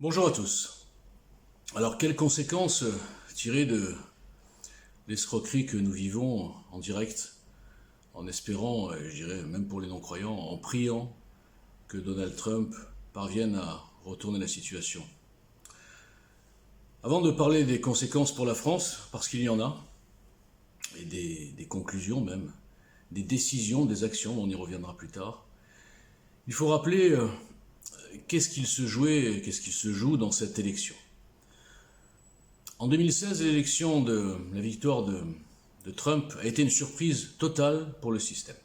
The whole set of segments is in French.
Bonjour à tous. Alors, quelles conséquences tirer de l'escroquerie que nous vivons en direct, en espérant, je dirais même pour les non-croyants, en priant que Donald Trump parvienne à retourner la situation? Avant de parler des conséquences pour la France, parce qu'il y en a, et des conclusions même, des décisions, des actions, on y reviendra plus tard, il faut rappeler qu'est-ce qu'il se jouait, qu'est-ce qu'il se joue dans cette élection. En 2016, la victoire de Trump a été une surprise totale pour le système.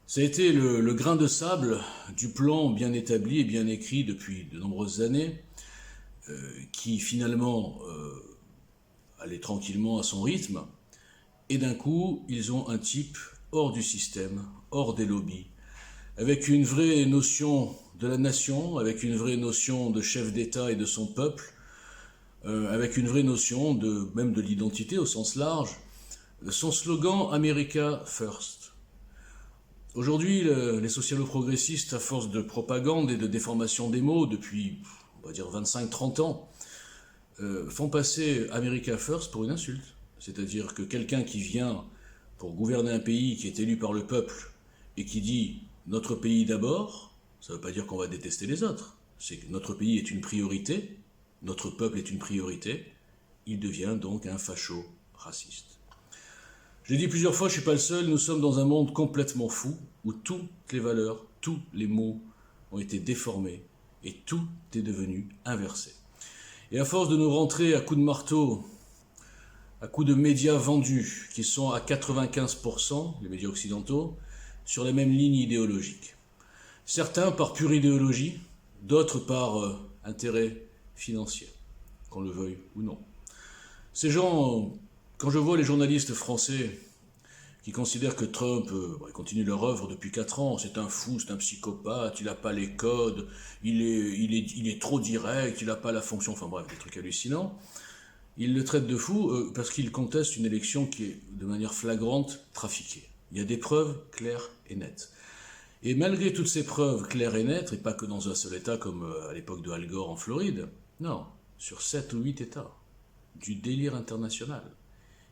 Ça a été le grain de sable du plan bien établi et bien écrit depuis de nombreuses années, qui finalement allait tranquillement à son rythme, et d'un coup, ils ont un type hors du système, hors des lobbies, avec une vraie notion de la nation, avec une vraie notion de chef d'État et de son peuple, avec une vraie notion même de l'identité au sens large. Son slogan « America First ». Aujourd'hui, les socialo-progressistes, à force de propagande et de déformation des mots depuis, on va dire, 25-30 ans, font passer « America First » pour une insulte. C'est-à-dire que quelqu'un qui vient pour gouverner un pays qui est élu par le peuple et qui dit « notre pays d'abord », ça ne veut pas dire qu'on va détester les autres. C'est que notre pays est une priorité, notre peuple est une priorité, il devient donc un facho raciste. Je l'ai dit plusieurs fois, je ne suis pas le seul, nous sommes dans un monde complètement fou, où toutes les valeurs, tous les mots ont été déformés, et tout est devenu inversé. Et à force de nous rentrer à coups de marteau, à coups de médias vendus, qui sont à 95%, les médias occidentaux, sur la même ligne idéologique. Certains par pure idéologie, d'autres par intérêt financier, qu'on le veuille ou non. Ces gens, quand je vois les journalistes français qui considèrent que Trump continue leur œuvre depuis 4 ans, c'est un fou, c'est un psychopathe, il n'a pas les codes, il est trop direct, il n'a pas la fonction, enfin bref, des trucs hallucinants, ils le traitent de fou parce qu'ils contestent une élection qui est de manière flagrante trafiquée. Il y a des preuves claires et nettes. Et malgré toutes ces preuves claires et nettes, et pas que dans un seul État comme à l'époque de Al Gore en Floride, non, sur 7 ou 8 États, du délire international.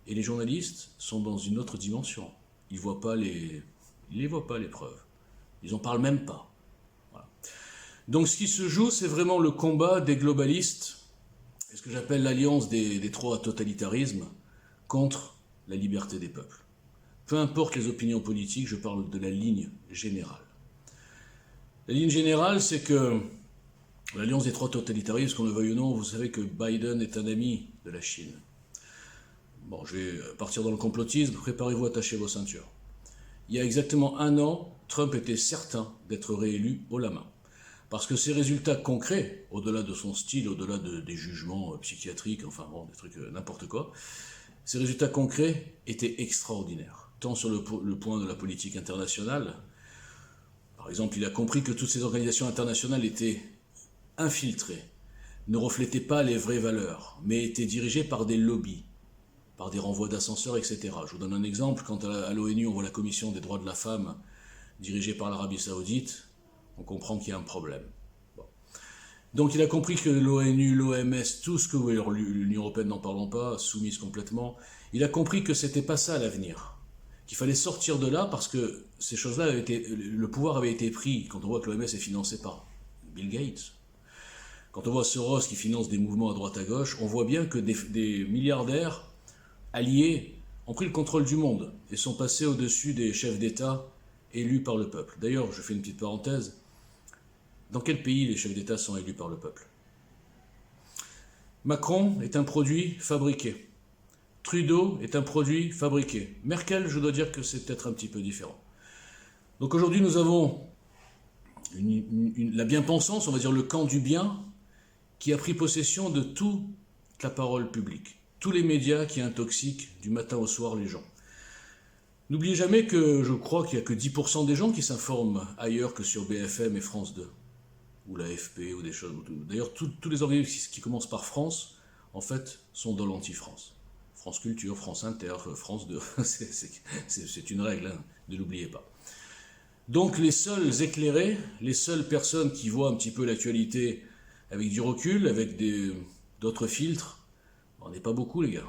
Et les journalistes sont dans une autre dimension. Ils ne voient pas les preuves. Ils n'en parlent même pas. Voilà. Donc ce qui se joue, c'est vraiment le combat des globalistes, et ce que j'appelle l'alliance des trois totalitarismes, contre la liberté des peuples. Peu importe les opinions politiques, je parle de la ligne générale. La ligne générale, c'est que l'alliance des trois totalitarismes, qu'on le veuille ou non, vous savez que Biden est un ami de la Chine. Bon, je vais partir dans le complotisme, préparez-vous à attacher vos ceintures. Il y a exactement 1 an, Trump était certain d'être réélu haut la main. Parce que ses résultats concrets, au-delà de son style, au-delà des jugements psychiatriques, enfin bon, des trucs n'importe quoi, ses résultats concrets étaient extraordinaires. Tant sur le point de la politique internationale, par exemple, il a compris que toutes ces organisations internationales étaient infiltrées, ne reflétaient pas les vraies valeurs, mais étaient dirigées par des lobbies, par des renvois d'ascenseurs, etc. Je vous donne un exemple, quand à l'ONU on voit la commission des droits de la femme dirigée par l'Arabie Saoudite, on comprend qu'il y a un problème. Bon. Donc il a compris que l'ONU, l'OMS, tout ce que l'Union européenne, n'en parlons pas, soumise complètement, il a compris que c'était pas ça l'avenir. Qu'il fallait sortir de là parce que ces choses-là, le pouvoir avait été pris. Quand on voit que l'OMS est financé par Bill Gates, quand on voit Soros qui finance des mouvements à droite à gauche, on voit bien que des milliardaires alliés ont pris le contrôle du monde et sont passés au-dessus des chefs d'État élus par le peuple. D'ailleurs, je fais une petite parenthèse, dans quel pays les chefs d'État sont élus par le peuple? Macron est un produit fabriqué. Trudeau est un produit fabriqué. Merkel, je dois dire que c'est peut-être un petit peu différent. Donc aujourd'hui, nous avons la bien-pensance, on va dire le camp du bien, qui a pris possession de toute la parole publique. Tous les médias qui intoxiquent du matin au soir les gens. N'oubliez jamais que je crois qu'il n'y a que 10% des gens qui s'informent ailleurs que sur BFM et France 2, ou l'AFP, ou des choses. D'ailleurs, tous les organismes qui commencent par France, en fait, sont dans l'anti-France. France Culture, France Inter, France 2, c'est une règle, hein, ne l'oubliez pas. Donc les seuls éclairés, les seules personnes qui voient un petit peu l'actualité avec du recul, avec d'autres filtres, on n'est pas beaucoup, les gars.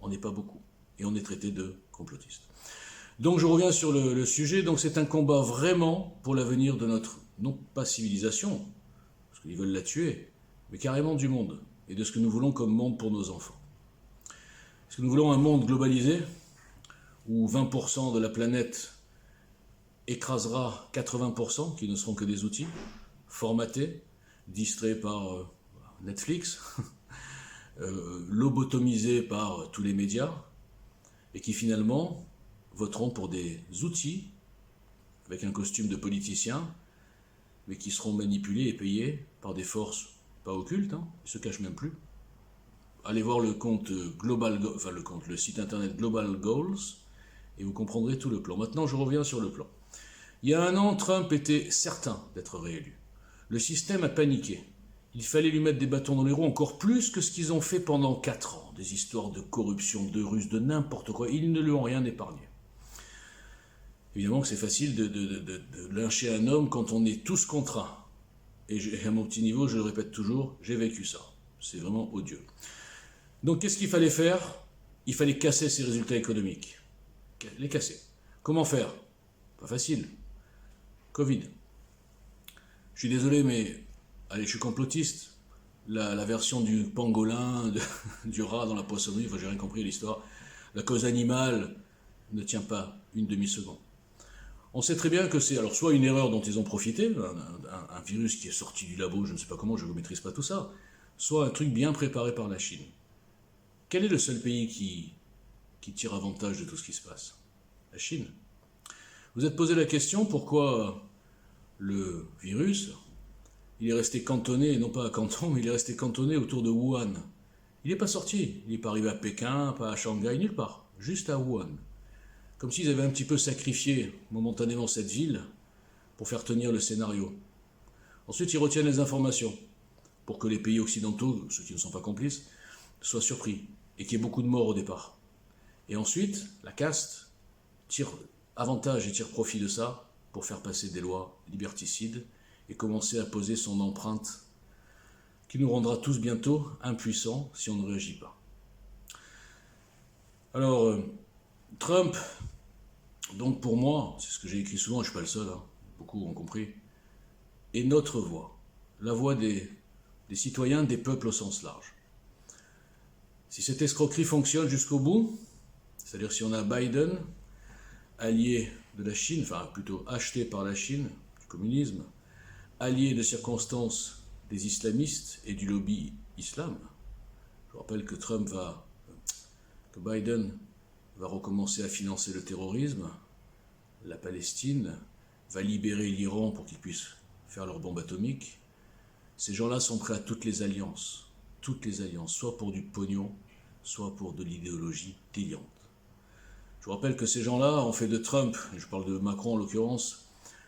On n'est pas beaucoup. Et on est traité de complotistes. Donc je reviens sur le sujet. Donc c'est un combat vraiment pour l'avenir de notre, non pas civilisation, parce qu'ils veulent la tuer, mais carrément du monde, et de ce que nous voulons comme monde pour nos enfants. Est-ce que nous voulons un monde globalisé, où 20% de la planète écrasera 80%, qui ne seront que des outils, formatés, distraits par Netflix, lobotomisés par tous les médias, et qui finalement voteront pour des outils, avec un costume de politicien, mais qui seront manipulés et payés par des forces pas occultes, hein, ils ne se cachent même plus. Allez voir le compte le site internet Global Goals, et vous comprendrez tout le plan. Maintenant, je reviens sur le plan. Il y a un an, Trump était certain d'être réélu. Le système a paniqué. Il fallait lui mettre des bâtons dans les roues encore plus que ce qu'ils ont fait pendant 4 ans. Des histoires de corruption, de Russes, de n'importe quoi. Ils ne lui ont rien épargné. Évidemment que c'est facile de lyncher un homme quand on est tous contraints. Et à mon petit niveau, je le répète toujours, j'ai vécu ça. C'est vraiment odieux. Donc qu'est-ce qu'il fallait faire? Il fallait casser ces résultats économiques. Les casser. Comment faire? Pas facile. Covid. Je suis désolé, mais allez, je suis complotiste. La version du pangolin, du rat dans la poissonnerie, j'ai rien compris à l'histoire. La cause animale ne tient pas une demi-seconde. On sait très bien que c'est alors soit une erreur dont ils ont profité, un virus qui est sorti du labo, je ne sais pas comment, je ne maîtrise pas tout ça, soit un truc bien préparé par la Chine. Quel est le seul pays qui tire avantage de tout ce qui se passe? La Chine. Vous êtes posé la question pourquoi le virus, il est resté cantonné, et non pas à Canton, mais il est resté cantonné autour de Wuhan. Il n'est pas sorti, il n'est pas arrivé à Pékin, pas à Shanghai, nulle part, juste à Wuhan. Comme s'ils avaient un petit peu sacrifié momentanément cette ville pour faire tenir le scénario. Ensuite, ils retiennent les informations pour que les pays occidentaux, ceux qui ne sont pas complices, soient surpris et qu'il y ait beaucoup de morts au départ. Et ensuite, la caste tire avantage et tire profit de ça pour faire passer des lois liberticides et commencer à poser son empreinte qui nous rendra tous bientôt impuissants si on ne réagit pas. Alors, Trump, donc pour moi, c'est ce que j'ai écrit souvent, je ne suis pas le seul, hein, beaucoup ont compris, est notre voix, la voix des citoyens, des peuples au sens large. Si cette escroquerie fonctionne jusqu'au bout, c'est-à-dire si on a Biden, allié de la Chine, enfin plutôt acheté par la Chine, du communisme, allié de circonstances des islamistes et du lobby islam, je rappelle que Biden va recommencer à financer le terrorisme, la Palestine, va libérer l'Iran pour qu'ils puissent faire leurs bombes atomiques. Ces gens-là sont prêts à toutes les alliances, soit pour du pognon, soit pour de l'idéologie déliante. Je vous rappelle que ces gens-là ont fait de Trump, et je parle de Macron en l'occurrence,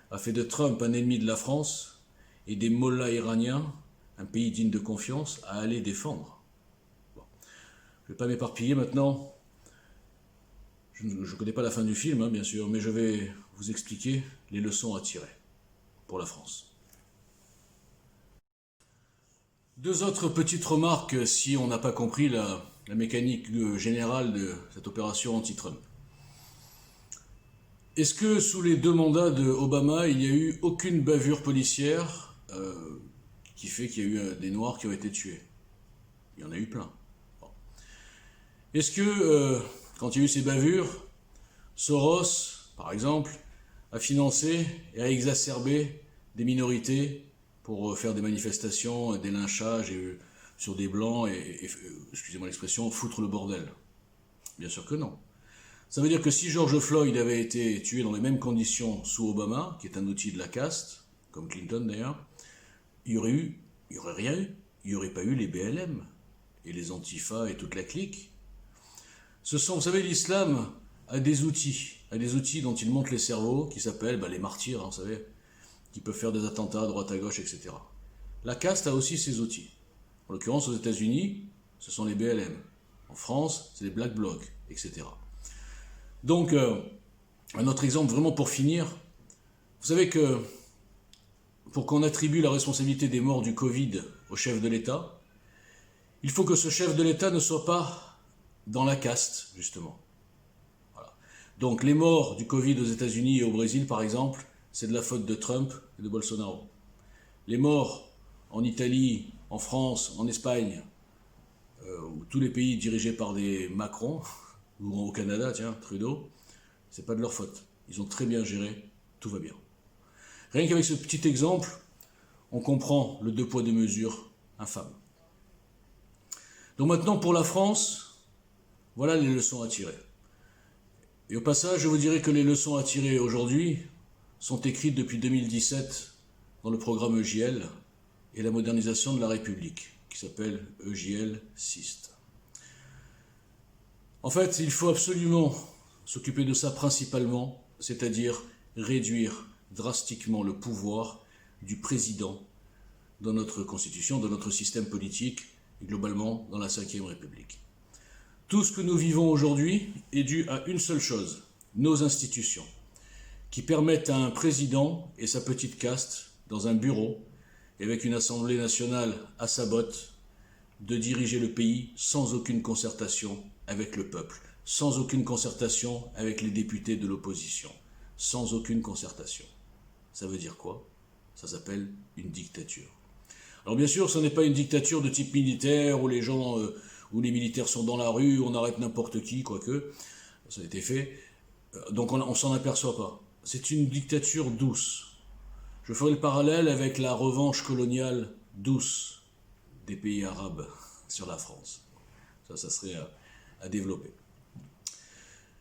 a fait de Trump un ennemi de la France et des mollahs iraniens, un pays digne de confiance, à aller défendre. Bon. Je ne vais pas m'éparpiller maintenant. Je ne connais pas la fin du film, hein, bien sûr, mais je vais vous expliquer les leçons à tirer pour la France. Deux autres petites remarques si on n'a pas compris la mécanique générale de cette opération anti-Trump. Est-ce que sous les 2 mandats de Obama, il n'y a eu aucune bavure policière qui fait qu'il y a eu des Noirs qui ont été tués? Il y en a eu plein. Bon. Est-ce que, quand il y a eu ces bavures, Soros, par exemple, a financé et a exacerbé des minorités pour faire des manifestations, des lynchages sur des blancs et excusez-moi l'expression, foutre le bordel? Bien sûr que non. Ça veut dire que si George Floyd avait été tué dans les mêmes conditions sous Obama, qui est un outil de la caste, comme Clinton d'ailleurs, il n'y aurait rien eu. Il n'y aurait pas eu les BLM et les Antifa et toute la clique. Vous savez, l'islam a des outils dont il monte les cerveaux, qui s'appellent les martyrs, hein, vous savez, qui peuvent faire des attentats à droite à gauche, etc. La caste a aussi ses outils. En l'occurrence, aux États-Unis, ce sont les BLM. En France, c'est les Black Blocs, etc. Donc, un autre exemple, vraiment pour finir, vous savez que pour qu'on attribue la responsabilité des morts du Covid au chef de l'État, il faut que ce chef de l'État ne soit pas dans la caste, justement. Voilà. Donc les morts du Covid aux États-Unis et au Brésil, par exemple, c'est de la faute de Trump et de Bolsonaro. Les morts en Italie, en France, en Espagne, ou tous les pays dirigés par des Macron, ou au Canada, tiens, Trudeau, c'est pas de leur faute. Ils ont très bien géré, tout va bien. Rien qu'avec ce petit exemple, on comprend le deux poids deux mesures infâme. Donc maintenant, pour la France, voilà les leçons à tirer. Et au passage, je vous dirais que les leçons à tirer aujourd'hui sont écrites depuis 2017 dans le programme EJL et la modernisation de la République, qui s'appelle EJL SIST. En fait, il faut absolument s'occuper de ça principalement, c'est-à-dire réduire drastiquement le pouvoir du président dans notre constitution, dans notre système politique et globalement dans la Ve République. Tout ce que nous vivons aujourd'hui est dû à une seule chose, nos institutions, qui permettent à un président et sa petite caste, dans un bureau et avec une Assemblée nationale à sa botte, de diriger le pays sans aucune concertation avec le peuple, sans aucune concertation avec les députés de l'opposition, sans aucune concertation. Ça veut dire quoi? Ça s'appelle une dictature. Alors bien sûr, ce n'est pas une dictature de type militaire où les gens, où les militaires sont dans la rue, on arrête n'importe qui, quoique, ça a été fait, donc on s'en aperçoit pas. C'est une dictature douce. Je ferai le parallèle avec la revanche coloniale douce des pays arabes sur la France. Ça serait à développer.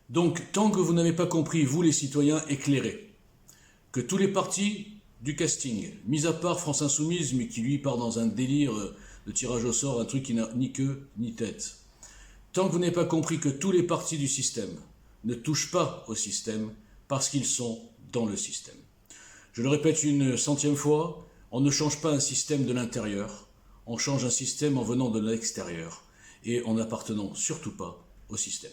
Donc, tant que vous n'avez pas compris, vous les citoyens éclairés, que tous les partis du casting, mis à part France Insoumise, mais qui lui part dans un délire de tirage au sort, un truc qui n'a ni queue ni tête, tant que vous n'avez pas compris que tous les partis du système ne touchent pas au système parce qu'ils sont dans le système. Je le répète une 100e fois, on ne change pas un système de l'intérieur, on change un système en venant de l'extérieur et en n'appartenant surtout pas au système.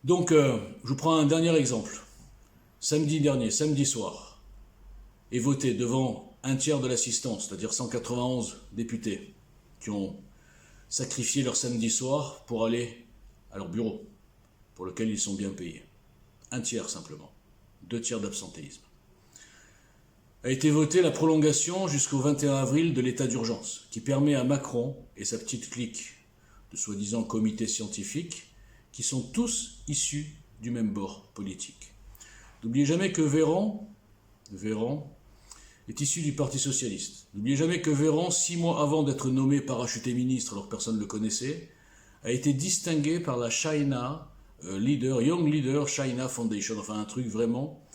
Donc, je vous prends un dernier exemple. Samedi soir, est voté devant un tiers de l'assistance, c'est-à-dire 191 députés qui ont sacrifié leur samedi soir pour aller à leur bureau, pour lequel ils sont bien payés. Un tiers simplement, 2 tiers d'absentéisme. A été votée la prolongation jusqu'au 21 avril de l'état d'urgence, qui permet à Macron et sa petite clique de soi-disant comités scientifiques, qui sont tous issus du même bord politique. N'oubliez jamais que Véran est issu du Parti Socialiste. N'oubliez jamais que Véran, 6 mois avant d'être nommé parachuté ministre, alors personne ne le connaissait, a été distingué par la China Young Leader China Foundation, enfin un truc vraiment,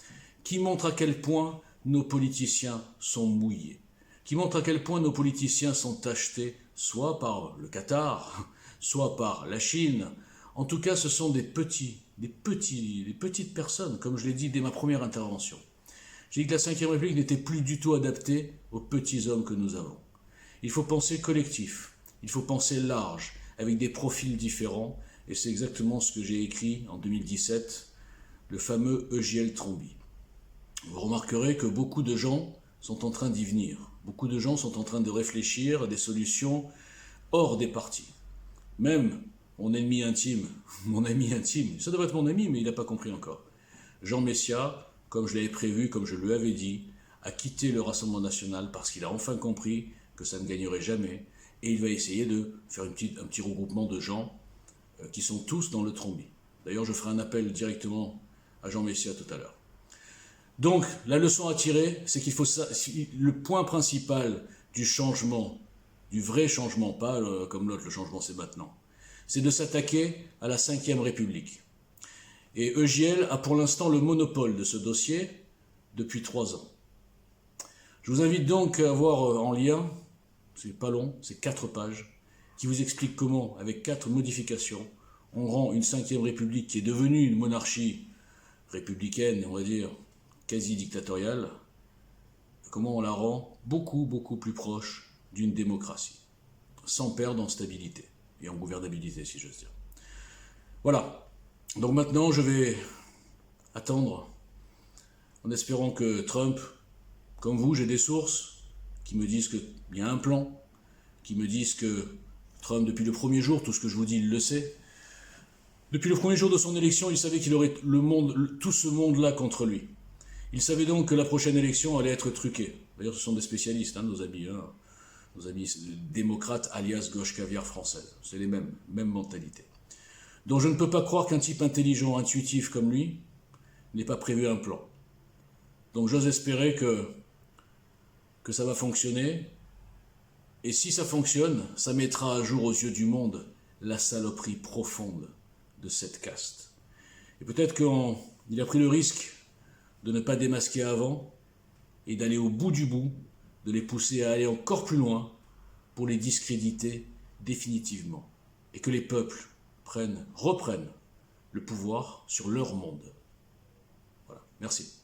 qui montre à quel point nos politiciens sont mouillés, qui montre à quel point nos politiciens sont achetés soit par le Qatar, soit par la Chine. En tout cas, ce sont des petites personnes, comme je l'ai dit dès ma première intervention. J'ai dit que la Ve République n'était plus du tout adaptée aux petits hommes que nous avons. Il faut penser collectif, il faut penser large, avec des profils différents, et c'est exactement ce que j'ai écrit en 2017, le fameux EJL Trombi. Vous remarquerez que beaucoup de gens sont en train d'y venir. Beaucoup de gens sont en train de réfléchir à des solutions hors des partis. Même mon ami intime, ça devrait être mon ami, mais il n'a pas compris encore. Jean Messia, comme je l'avais prévu, comme je lui avais dit, a quitté le Rassemblement national parce qu'il a enfin compris que ça ne gagnerait jamais et il va essayer de faire un petit regroupement de gens qui sont tous dans le Trombi. D'ailleurs, je ferai un appel directement à Jean Messia tout à l'heure. Donc, la leçon à tirer, c'est qu'il faut le point principal du changement, du vrai changement, pas comme l'autre, le changement c'est maintenant, c'est de s'attaquer à la Ve République. Et EJL a pour l'instant le monopole de ce dossier depuis 3 ans. Je vous invite donc à voir en lien, c'est pas long, c'est 4 pages, qui vous expliquent comment, avec 4 modifications, on rend une Ve République qui est devenue une monarchie républicaine, on va dire, quasi dictatoriale, comment on la rend beaucoup plus proche d'une démocratie, sans perdre en stabilité et en gouvernabilité, si j'ose dire. Voilà. Donc maintenant, je vais attendre, en espérant que Trump Comme vous, j'ai des sources qui me disent qu'il y a un plan, qui me disent que Trump, depuis le premier jour, tout ce que je vous dis, il le sait. Depuis le premier jour de son élection, il savait qu'il aurait tout ce monde-là contre lui. Il savait donc que la prochaine élection allait être truquée. D'ailleurs, ce sont des spécialistes, nos amis démocrates alias gauche caviar française. C'est les mêmes mentalités. Donc je ne peux pas croire qu'un type intelligent, intuitif comme lui n'ait pas prévu un plan. Donc j'ose espérer que ça va fonctionner. Et si ça fonctionne, ça mettra à jour aux yeux du monde la saloperie profonde de cette caste. Et peut-être qu'il a pris le risque de ne pas démasquer avant et d'aller au bout du bout, de les pousser à aller encore plus loin pour les discréditer définitivement. Et que les peuples reprennent le pouvoir sur leur monde. Voilà, merci.